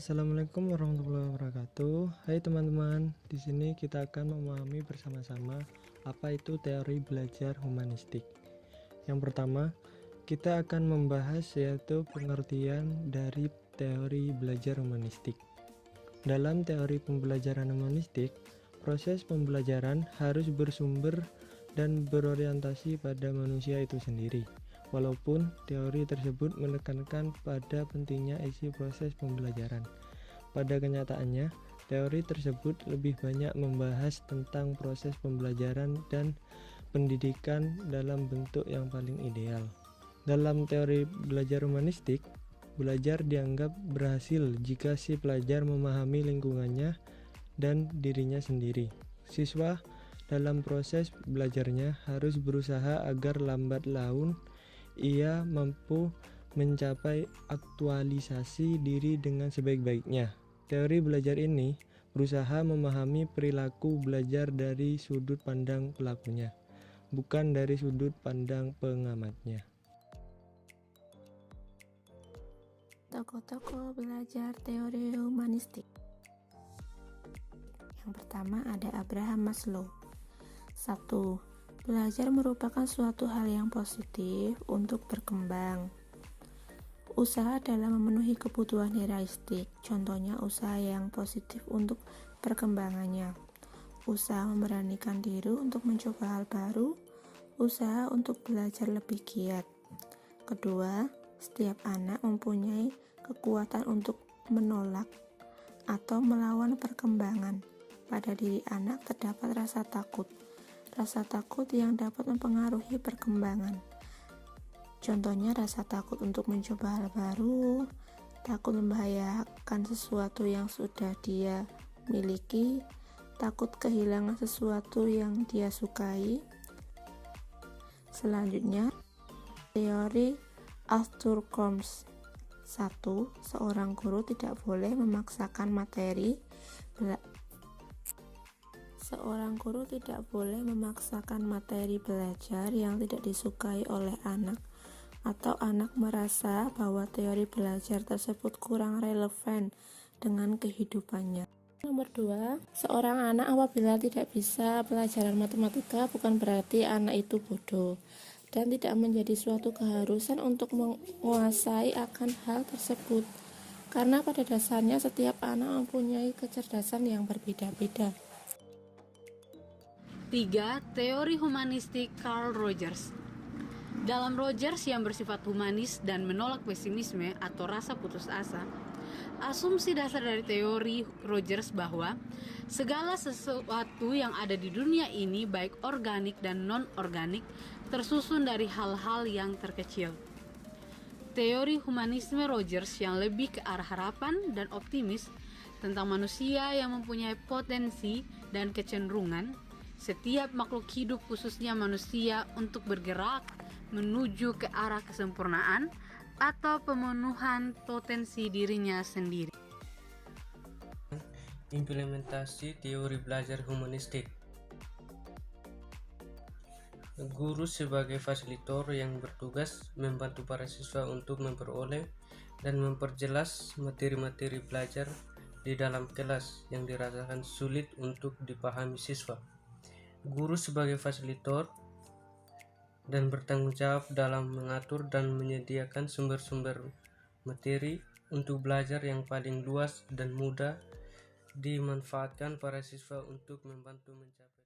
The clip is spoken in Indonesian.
Assalamualaikum warahmatullahi wabarakatuh. Hai teman-teman, di sini kita akan memahami bersama-sama apa itu teori belajar humanistik. Yang pertama, kita akan membahas yaitu pengertian dari teori belajar humanistik. Dalam teori pembelajaran humanistik, proses pembelajaran harus bersumber dan berorientasi pada manusia itu sendiri. Walaupun teori tersebut menekankan pada pentingnya isi proses pembelajaran, pada kenyataannya teori tersebut lebih banyak membahas tentang proses pembelajaran dan pendidikan dalam bentuk yang paling ideal. Dalam teori belajar humanistik, belajar dianggap berhasil jika si pelajar memahami lingkungannya dan dirinya sendiri. Siswa dalam proses belajarnya harus berusaha agar lambat laun ia mampu mencapai aktualisasi diri dengan sebaik-baiknya. Teori belajar ini berusaha memahami perilaku belajar dari sudut pandang pelakunya, bukan dari sudut pandang pengamatnya. Tokoh-tokoh belajar teori humanistik. Yang pertama ada Abraham Maslow. 1. Belajar merupakan suatu hal yang positif untuk berkembang. Usaha dalam memenuhi kebutuhan hierarkistik, contohnya usaha yang positif untuk perkembangannya. Usaha memberanikan diri untuk mencoba hal baru, usaha untuk belajar lebih giat. Kedua, setiap anak mempunyai kekuatan untuk menolak atau melawan perkembangan. Pada diri anak terdapat rasa takut yang dapat mempengaruhi perkembangan. Contohnya rasa takut untuk mencoba hal baru, takut membahayakan sesuatu yang sudah dia miliki, takut kehilangan sesuatu yang dia sukai. Selanjutnya, teori Arthur Combs. 1. Seorang guru tidak boleh memaksakan materi belajar yang tidak disukai oleh anak, atau anak merasa bahwa teori belajar tersebut kurang relevan dengan kehidupannya. Nomor 2, seorang anak apabila tidak bisa pelajaran matematika bukan berarti anak itu bodoh dan tidak menjadi suatu keharusan untuk menguasai akan hal tersebut, karena pada dasarnya setiap anak mempunyai kecerdasan yang berbeda-beda. 3. Teori humanistik Carl Rogers. Dalam Rogers yang bersifat humanis dan menolak pesimisme atau rasa putus asa, asumsi dasar dari teori Rogers bahwa segala sesuatu yang ada di dunia ini, baik organik dan non-organik, tersusun dari hal-hal yang terkecil. Teori humanisme Rogers yang lebih ke arah harapan dan optimis tentang manusia yang mempunyai potensi dan kecenderungan setiap makhluk hidup, khususnya manusia, untuk bergerak menuju ke arah kesempurnaan atau pemenuhan potensi dirinya sendiri. Implementasi teori belajar humanistik. Guru sebagai fasilitator yang bertugas membantu para siswa untuk memperoleh dan memperjelas materi-materi belajar di dalam kelas yang dirasakan sulit untuk dipahami siswa. Guru sebagai fasilitator dan bertanggung jawab dalam mengatur dan menyediakan sumber-sumber materi untuk belajar yang paling luas dan mudah dimanfaatkan para siswa untuk membantu mencapai